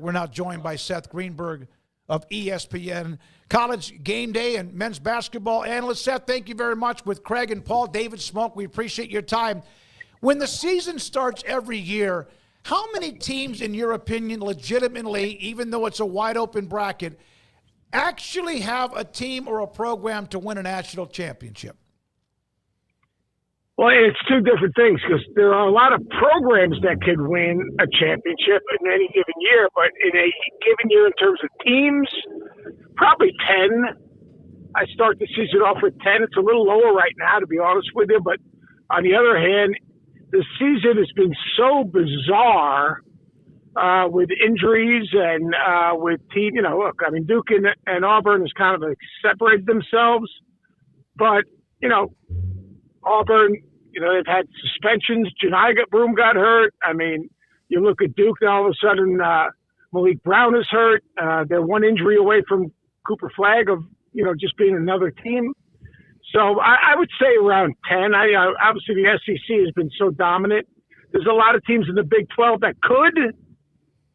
we're now joined by Seth Greenberg of ESPN College Game Day and men's basketball analyst. Seth, thank you very much. With Craig and Paul, David Smoke, we appreciate your time. When the season starts every year, how many teams, in your opinion, legitimately, even though it's a wide-open bracket, actually have a team or a program to win a national championship? Well, it's two different things because there are a lot of programs that could win a championship in any given year, but in a given year in terms of teams, probably 10. I start the season off with 10. It's a little lower right now, to be honest with you, but on the other hand, the season has been so bizarre with injuries and with team, look, I mean, Duke and Auburn has kind of separated themselves, but, Auburn, they've had suspensions. Janai Broom got hurt. I mean, you look at Duke, and all of a sudden Malik Brown is hurt. They're one injury away from Cooper Flagg of, just being another team. So I would say around 10. Obviously, the SEC has been so dominant. There's a lot of teams in the Big 12 that could.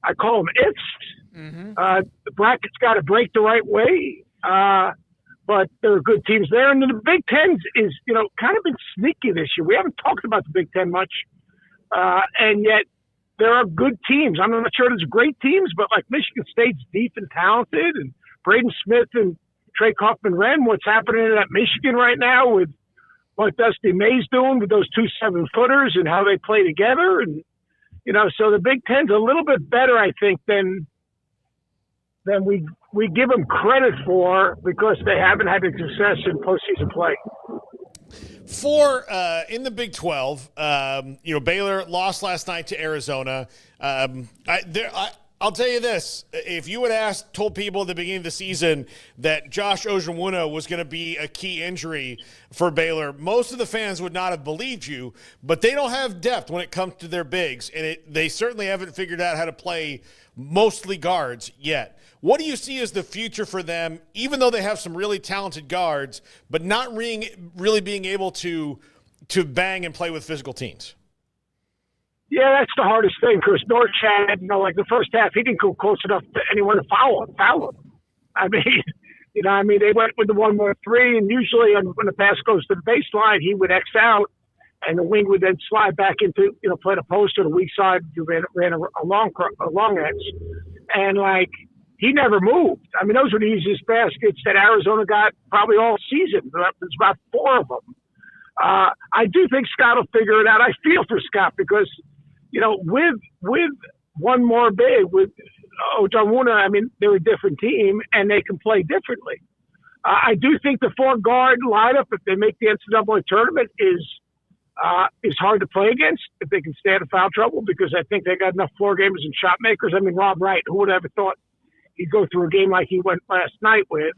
I call them ifs. Mm-hmm. The bracket's got to break the right way. But there are good teams there. And then the Big Ten is, kind of been sneaky this year. We haven't talked about the Big Ten much. And yet there are good teams. I'm not sure there's great teams, but like Michigan State's deep and talented, and Braden Smith and Trey Kaufman-Renn, what's happening at Michigan right now with what Dusty May's doing with those 2 7-footers and how they play together. And, so the Big Ten's a little bit better, I think, than we give them credit for because they haven't had the success in postseason play. In the Big 12, Baylor lost last night to Arizona. I'll tell you this. If you had told people at the beginning of the season that Josh Ojewuna was going to be a key injury for Baylor, most of the fans would not have believed you, but they don't have depth when it comes to their bigs, and they certainly haven't figured out how to play mostly guards yet. What do you see as the future for them, even though they have some really talented guards, but not really being able to bang and play with physical teams? Yeah, that's the hardest thing, because Norchad, like the first half, he didn't go close enough to anyone to foul him. I mean, they went with the 1-1-3, and usually when the pass goes to the baseline, he would X out, and the wing would then slide back into, play the post or the weak side. You ran a long X. And, he never moved. I mean, those were the easiest baskets that Arizona got probably all season. There's about 4 of them. I do think Scott will figure it out. I feel for Scott because, with one more big, with Ojewuna, I mean, they're a different team and they can play differently. I do think the 4-guard lineup, if they make the NCAA tournament, is hard to play against if they can stay out of foul trouble, because I think they got enough floor gamers and shot makers. I mean, Rob Wright, who would have ever thought he'd go through a game like he went last night with?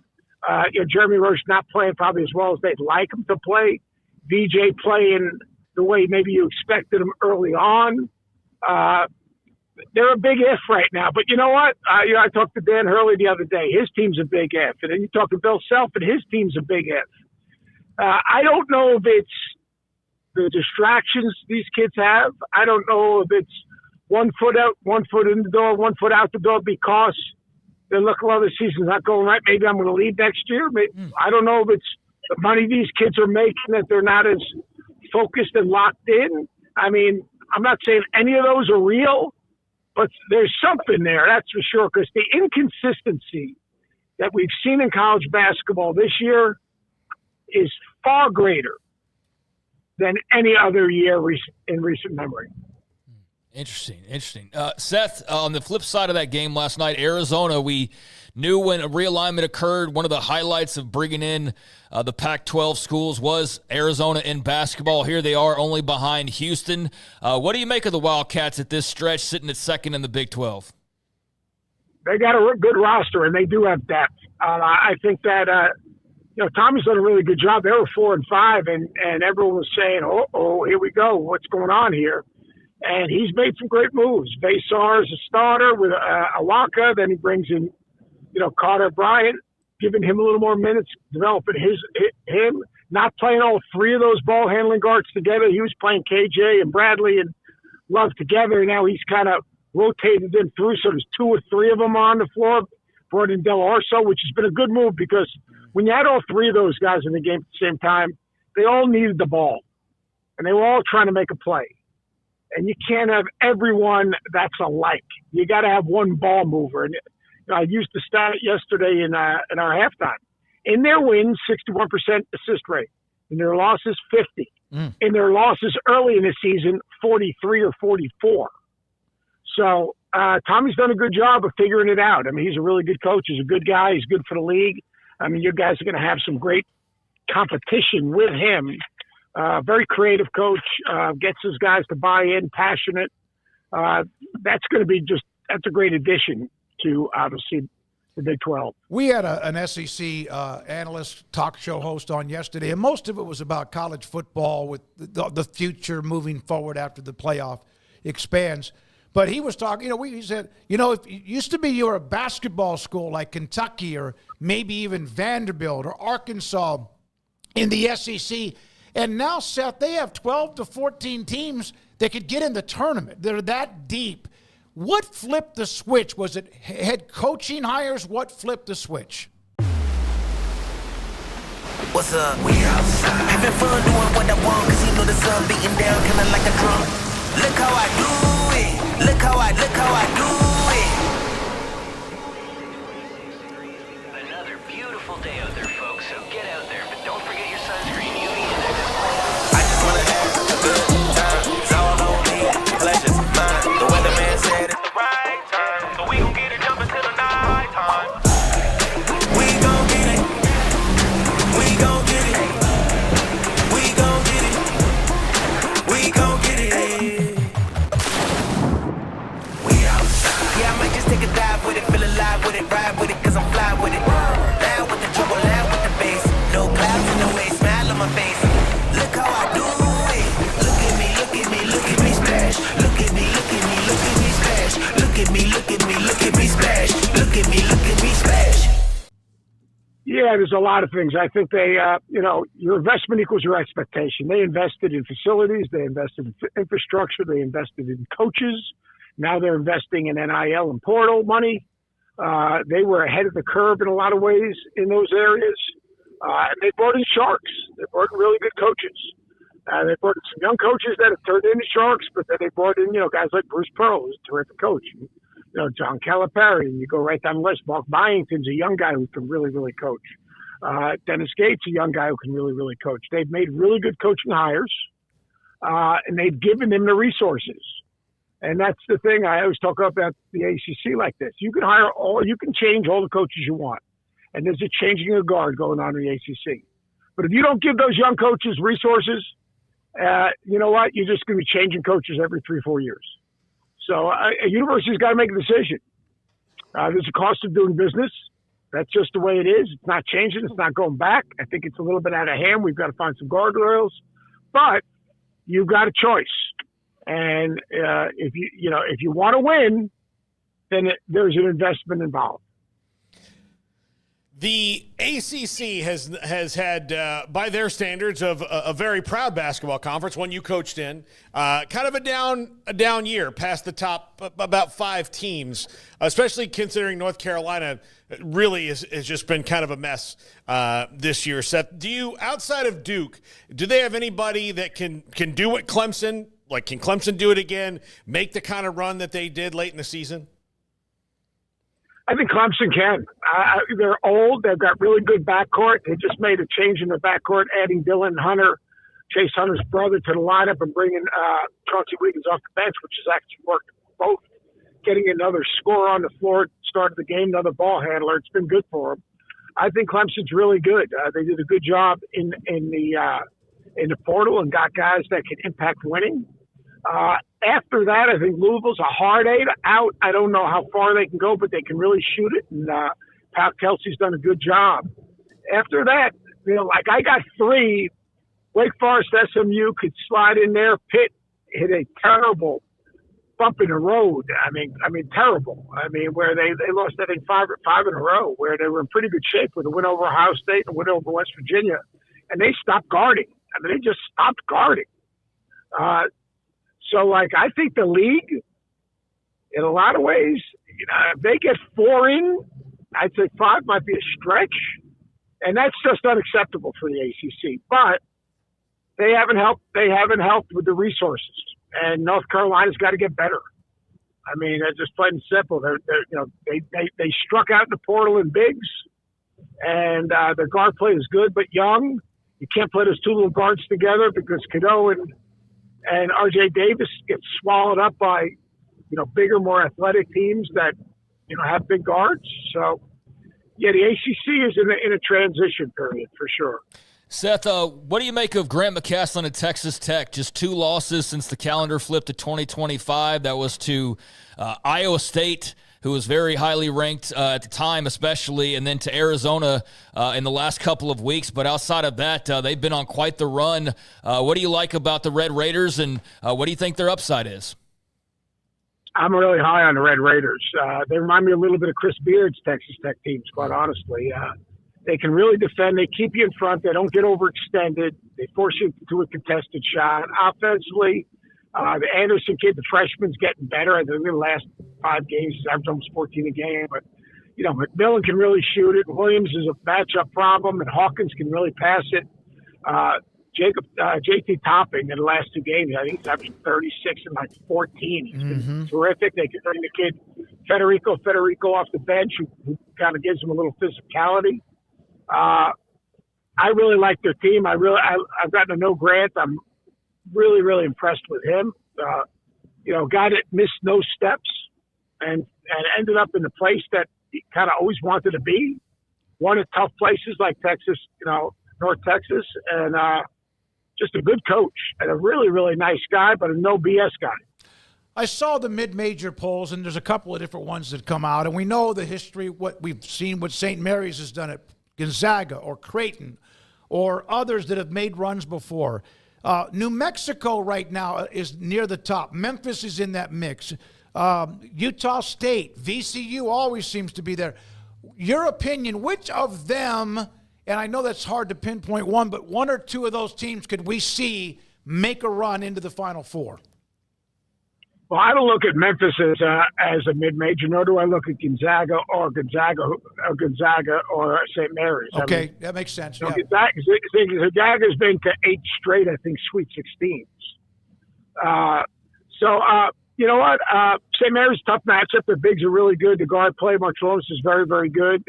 Jeremy Roach not playing probably as well as they'd like him to play. VJ playing the way maybe you expected him early on. They're a big if right now. But you know what? I talked to Dan Hurley the other day. His team's a big if. And then you talk to Bill Self, and his team's a big if. I don't know if it's the distractions these kids have. I don't know if it's 1 foot out, 1 foot in the door, 1 foot out the door because they're looking, well, the season's not going right. Maybe I'm going to leave next year. I don't know if it's the money these kids are making, that they're not as focused and locked in. I mean, I'm not saying any of those are real, but there's something there, that's for sure, because the inconsistency that we've seen in college basketball this year is far greater than any other year in recent memory. Interesting. Seth, on the flip side of that game last night, Arizona, we knew when a realignment occurred, one of the highlights of bringing in the Pac-12 schools was Arizona in basketball. Here they are, only behind Houston. What do you make of the Wildcats at this stretch, sitting at second in the Big 12? They got a good roster, and they do have depth. I think that Tommy's done a really good job. They were 4-5, and everyone was saying, oh, here we go. What's going on here? And he's made some great moves. Vassar is a starter with Awaka. Then he brings in, Carter Bryant, giving him a little more minutes, developing him. Not playing all 3 of those ball handling guards together. He was playing KJ and Bradley and Love together. Now he's kind of rotated them through, so there's 2 or 3 of them on the floor. Brought in Del Orso, which has been a good move because when you had all 3 of those guys in the game at the same time, they all needed the ball, and they were all trying to make a play. And you can't have everyone that's alike. You got to have one ball mover. And I used the stat yesterday in our halftime. In their wins, 61% assist rate. In their losses, 50. In their losses early in the season, 43 or 44. So Tommy's done a good job of figuring it out. I mean, he's a really good coach. He's a good guy. He's good for the league. I mean, you guys are going to have some great competition with him. Very creative coach, gets his guys to buy in, passionate. That's going to be that's a great addition to, obviously, the Big 12. We had an SEC analyst talk show host on yesterday, and most of it was about college football with the future moving forward after the playoff expands. But he was talking, he said, if it used to be you were a basketball school like Kentucky or maybe even Vanderbilt or Arkansas in the SEC, and now, Seth, they have 12 to 14 teams that could get in the tournament. They're that deep. What flipped the switch? Was it head coaching hires? What flipped the switch? What's up? We outside. Having fun doing what I want, cause you know the sun beating down kinda like a drum. Look how I do it. Look how I do it. Another beautiful day out there, folks, so get out there, but don't forget your sunscreen, UV. I just wanna have a good time. It's all on me. Pleasure's mine. The weatherman said it's the right time, so we gon' get it jumping till the night time. We gon' get it. We gon' get it. We gon' get it. We gon' get it. We outside. Yeah, I might just take a dive with it, feel alive with it, ride with it, cause I'm fly with it. Loud with the trouble, loud with the bass. No clouds in the way, smile on my face. Look how I do it. Look at me, look at me, look at me splash. Look at me, look at me, look at me splash. Look at me, look at me, look at me splash. Look at me, look at me splash. Yeah, there's a lot of things. I think they, your investment equals your expectation. They invested in facilities. They invested in infrastructure. They invested in coaches. Now they're investing in NIL and portal money. They were ahead of the curve in a lot of ways in those areas. And they brought in sharks. They brought in really good coaches. They brought in some young coaches that have turned into sharks, but then they brought in, guys like Bruce Pearl, who's a terrific coach. John Calipari, and you go right down the list. Mark Byington's a young guy who can really, really coach. Dennis Gates, a young guy who can really, really coach. They've made really good coaching hires, and they've given them the resources. And that's the thing I always talk about the ACC like this. You can change all the coaches you want. And there's a changing of guard going on in the ACC. But if you don't give those young coaches resources, you know what? You're just going to be changing coaches every 3-4 years. So a university's got to make a decision. There's a cost of doing business. That's just the way it is. It's not changing. It's not going back. I think it's a little bit out of hand. We've got to find some guardrails. But you've got a choice. And if you want to win, then there's an investment involved. The ACC has had, by their standards, of a very proud basketball conference, one you coached in, kind of a down year, past the top about 5 teams, especially considering North Carolina really has just been kind of a mess this year. Seth, outside of Duke, do they have anybody that can do what Clemson? Like, can Clemson do it again, make the kind of run that they did late in the season? I think Clemson can. They're old. They've got really good backcourt. They just made a change in the backcourt, adding Dylan Hunter, Chase Hunter's brother, to the lineup and bringing Chauncey Wiggins off the bench, which has actually worked both. Getting another scorer on the floor at the start of the game, another ball handler. It's been good for them. I think Clemson's really good. They did a good job in the portal and got guys that can impact winning. After that, I think Louisville's a hard out. I don't know how far they can go, but they can really shoot it. And Pat Kelsey's done a good job. After that, I got 3. Wake Forest, SMU could slide in there. Pitt hit a terrible bump in the road. I mean, terrible. Where they lost, I think, 5 in a row, where they were in pretty good shape with a win over Ohio State and a win over West Virginia. And they stopped guarding. They just stopped guarding. So, I think the league in a lot of ways, if they get 4 in, I'd say 5 might be a stretch, and that's just unacceptable for the ACC. But they haven't helped. They haven't helped with the resources, and North Carolina's got to get better. I mean, it's just plain and simple. They struck out in the portal in bigs, and their guard play is good but young. You can't play those two little guards together because Cadeau and R.J. Davis get swallowed up by bigger, more athletic teams that have big guards. So, yeah, the ACC is in a transition period for sure. Seth, what do you make of Grant McCasland at Texas Tech? Just 2 losses since the calendar flipped to 2025. That was to Iowa State, who was very highly ranked at the time especially, and then to Arizona in the last couple of weeks. But outside of that, they've been on quite the run. What do you like about the Red Raiders, and what do you think their upside is? I'm really high on the Red Raiders. They remind me a little bit of Chris Beard's Texas Tech teams, quite honestly. They can really defend. They keep you in front. They don't get overextended. They force you to a contested shot. Offensively, the Anderson kid, the freshman's getting better. I think in the last 5 games, he's averaged almost 14 a game. But, McMillan can really shoot it. Williams is a matchup problem, and Hawkins can really pass it. JT Topping in the last 2 games, I think he's averaging 36 and 14. He's been terrific. They can bring the kid Federico off the bench, who kind of gives him a little physicality. I really like their team. I've gotten to know Grant. I'm really, really impressed with him. Guy that missed no steps and ended up in the place that he kind of always wanted to be. Won at tough places like Texas, North Texas, and just a good coach and a really, really nice guy, but a no BS guy. I saw the mid-major polls, and there's a couple of different ones that come out, and we know the history, what we've seen, what St. Mary's has done at Gonzaga or Creighton or others that have made runs before. New Mexico right now is near the top. Memphis is in that mix. Utah State, VCU always seems to be there. Your opinion, which of them, and I know that's hard to pinpoint one, but 1 or 2 of those teams could we see make a run into the Final Four? Well, I don't look at Memphis as a mid-major, nor do I look at Gonzaga or St. Mary's. Okay, that makes sense. Yeah. Gonzaga's been to 8 straight, I think, Sweet 16s. You know what? St. Mary's tough matchup. The bigs are really good. The guard play, Marchonis, is very, very good.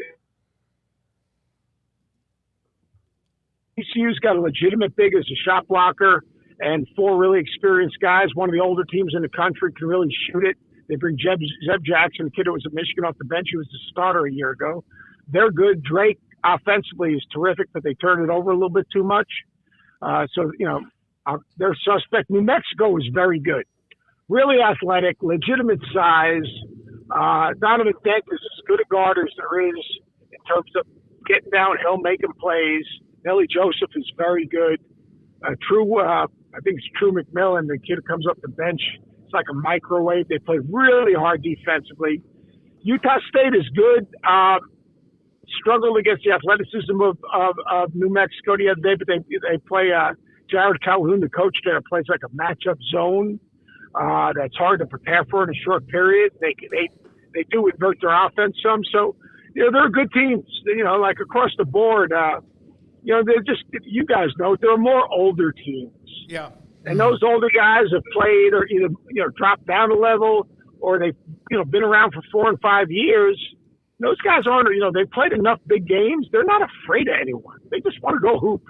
ECU's got a legitimate big as a shot blocker and 4 really experienced guys. One of the older teams in the country can really shoot it. They bring Zeb Jackson, the kid that was at Michigan, off the bench. He was the starter a year ago. They're good. Drake offensively is terrific, but they turn it over a little bit too much. They're suspect. New Mexico is very good. Really athletic, legitimate size. Donovan Dent is as good a guard as there is in terms of getting downhill, making plays. Nelly Joseph is very good. I think it's True McMillan, the kid who comes up the bench. It's like a microwave. They play really hard defensively. Utah State is good. Struggled against the athleticism of New Mexico the other day, but they play Jared Calhoun, the coach there, plays like a matchup zone that's hard to prepare for in a short period. They do invert their offense some. So, they're good teams, like across the board. They're just, you guys know, they're more older teams. Yeah. And those older guys have played or either, dropped down a level or they've, been around for 4 and 5 years. Those guys aren't, they've played enough big games. They're not afraid of anyone. They just want to go hoop.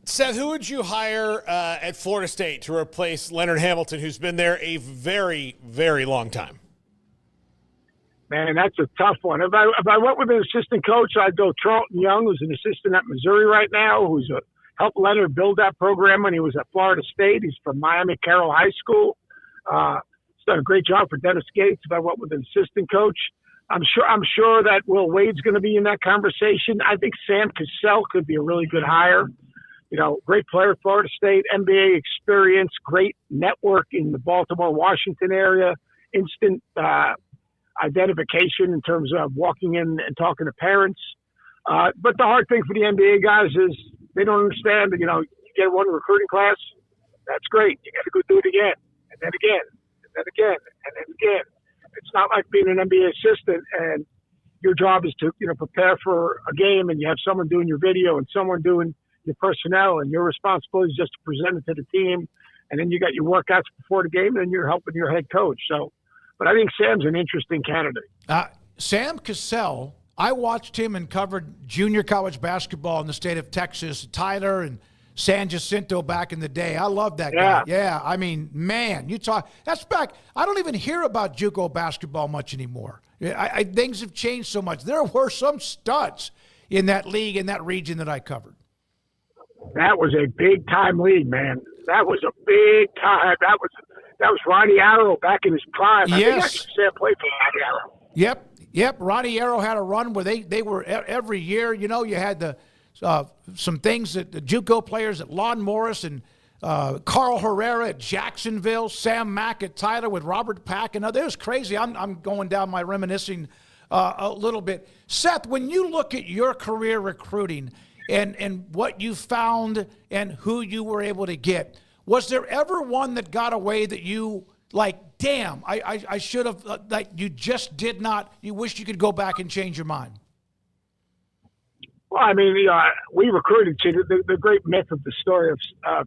Seth, who would you hire at Florida State to replace Leonard Hamilton, who's been there a very, very long time? Man, that's a tough one. If I went with an assistant coach, I'd go Charlton Young, who's an assistant at Missouri right now, who's helped Leonard build that program when he was at Florida State. He's from Miami Carroll High School. He's done a great job for Dennis Gates. If I went with an assistant coach, I'm sure that Will Wade's going to be in that conversation. I think Sam Cassell could be a really good hire. Great player at Florida State, NBA experience, great network in the Baltimore, Washington area, instant identification in terms of walking in and talking to parents. But the hard thing for the NBA guys is they don't understand that, you get one recruiting class, that's great. You got to go do it again, and then again, and then again, and then again. It's not like being an NBA assistant and your job is to, prepare for a game and you have someone doing your video and someone doing your personnel, and your responsibility is just to present it to the team. And then you got your workouts before the game, and you're helping your head coach. So, but I think Sam's an interesting candidate. Sam Cassell, I watched him and covered junior college basketball in the state of Texas, Tyler and San Jacinto back in the day. I love that guy. Yeah, I mean, man, that's back. I don't even hear about JUCO basketball much anymore. Things have changed so much. There were some studs in that league, in that region that I covered. That was a big-time league, man. That was a big time. That was Ronnie Arrow back in his prime. Yes. I think I should say I played for Ronnie Arrow. Yep. Ronnie Arrow had a run where they were every year. You had some things that the JUCO players at Lon Morris and Carl Herrera at Jacksonville, Sam Mack at Tyler with Robert Pack. And it was crazy. I'm going down my reminiscing a little bit. Seth, when you look at your career recruiting and what you found and who you were able to get, was there ever one that got away that you damn, I should have, you just did not, you wish you could go back and change your mind? Well, I mean, we recruited. The great myth of the story of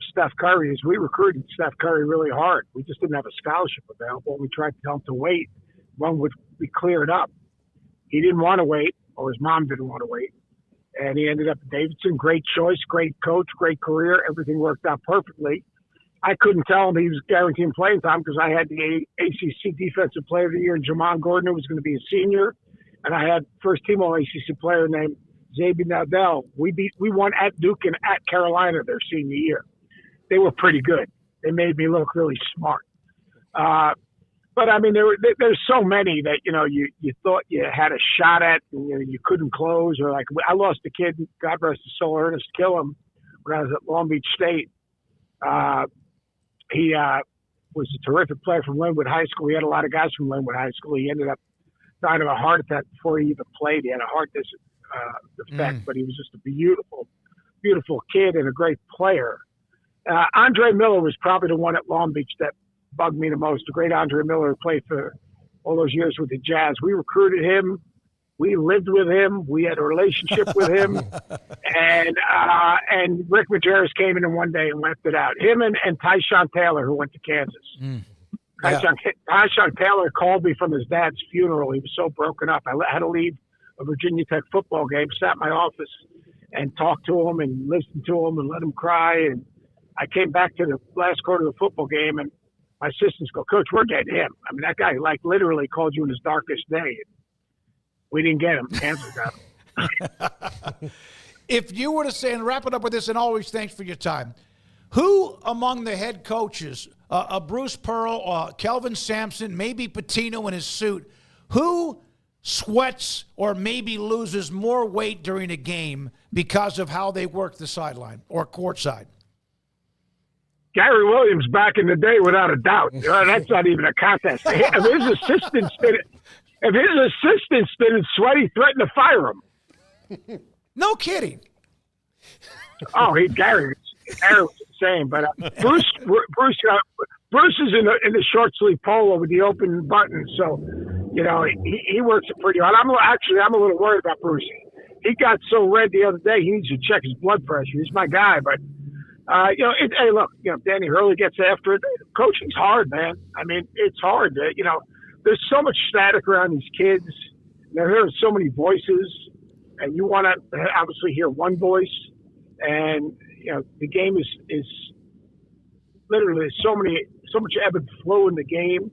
Steph Curry is we recruited Steph Curry really hard. We just didn't have a scholarship available. We tried to tell him to wait. One would be cleared up. He didn't want to wait, or his mom didn't want to wait. And he ended up at Davidson. Great choice, great coach, great career. Everything worked out perfectly. I couldn't tell him he was guaranteeing playing time because I had the ACC Defensive Player of the Year, and Jamon Gordon, who was going to be a senior. And I had first-team All-ACC player named Xavier Nadell. We won at Duke and at Carolina their senior year. They were pretty good. They made me look really smart. But I mean, there's so many that you thought you had a shot at, and you couldn't close. Or I lost a kid, God rest his soul, Ernest Killam, when I was at Long Beach State. He was a terrific player from Linwood High School. We had a lot of guys from Linwood High School. He ended up dying of a heart attack before he even played. He had a heart defect, but he was just a beautiful, beautiful kid and a great player. Andre Miller was probably the one at Long Beach that bugged me the most. The great Andre Miller who played for all those years with the Jazz. We recruited him. We lived with him. We had a relationship with him. And Rick Majerus came in one day and left it out. Him and Tyshawn Taylor, who went to Kansas. Tyshawn Taylor called me from his dad's funeral. He was so broken up. I had to leave a Virginia Tech football game, sat in my office and talked to him and listened to him and let him cry. And I came back to the last quarter of the football game, and my assistants go, "Coach, we're getting him." I mean, that guy literally called you in his darkest day. We didn't get him. Kansas got him. If you were to say, and wrap it up with this, and always thanks for your time, who among the head coaches, Bruce Pearl, Kelvin Sampson, maybe Pitino in his suit, who sweats or maybe loses more weight during a game because of how they work the sideline or courtside? Gary Williams back in the day, without a doubt. That's not even a contest. If his assistant's been sweaty, threatened to fire him. No kidding. Oh, Gary was insane. But Bruce is in the short sleeve polo with the open button, so he works it pretty hard. I'm a little worried about Bruce. He got so red the other day. He needs to check his blood pressure. He's my guy, but hey, look, Danny Hurley gets after it. Coaching's hard, man. I mean, it's hard. There's so much static around these kids. They're hearing so many voices, and you want to obviously hear one voice. And the game is literally so much ebb and flow in the game.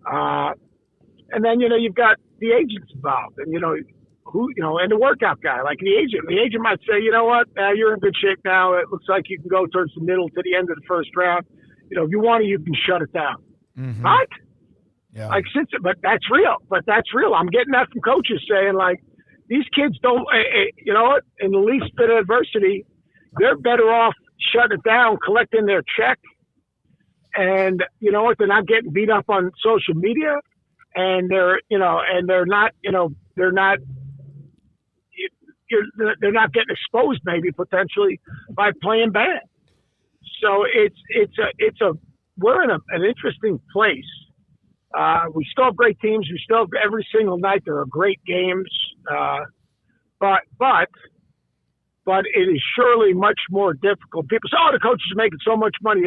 And then you've got the agents involved, and and the workout guy, like the agent. The agent might say, "You know what? You're in good shape now. It looks like you can go towards the middle to the end of the first round. If you want to, you can shut it down." Mm-hmm. What? Yeah. But that's real. I'm getting that from coaches saying, these kids don't, you know what? In the least bit of adversity, they're better off shutting it down, collecting their check. And you know what? They're not getting beat up on social media, and they're not getting exposed maybe potentially by playing bad. So we're in an interesting place We still have great teams. We still have every single night. There are great games. But it is surely much more difficult. People say, "Oh, the coaches are making so much money."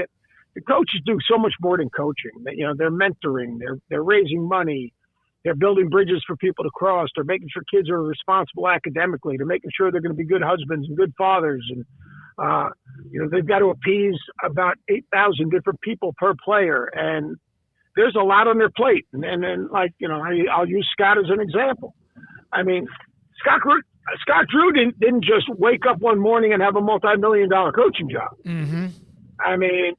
The coaches do so much more than coaching. You know, they're mentoring, they're raising money, they're building bridges for people to cross, they're making sure kids are responsible academically, they're making sure they're going to be good husbands and good fathers, and you know, they've got to appease about 8,000 different people per player, and there's a lot on their plate. And then, like, you know, I'll use Scott as an example. I mean, Scott Drew didn't just wake up one morning and have a multi-million-dollar coaching job. Mm-hmm. I mean,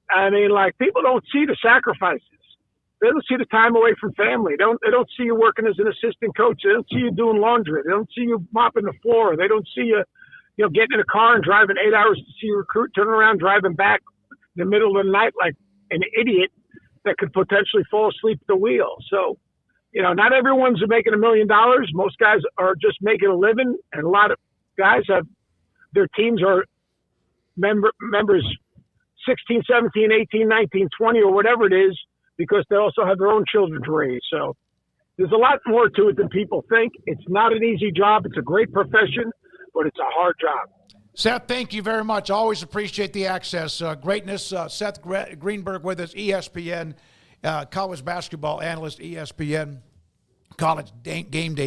like, people don't see the sacrifices. They don't see the time away from family. They don't see you working as an assistant coach. They don't see you doing laundry. They don't see you mopping the floor. They don't see you, you know, getting in a car and driving 8 hours to see a recruit, turning around, driving back in the middle of the night like an idiot that could potentially fall asleep at the wheel. So, you know, not everyone's making $1 million. Most guys are just making a living, and a lot of guys have their teams are members 16, 17, 18, 19, 20, or whatever it is, because they also have their own children to raise. So there's a lot more to it than people think. It's not an easy job. It's a great profession, but it's a hard job. Seth, thank you very much. Always appreciate the access. Greatness. Seth Greenberg with us, ESPN college basketball analyst, ESPN College Game Day.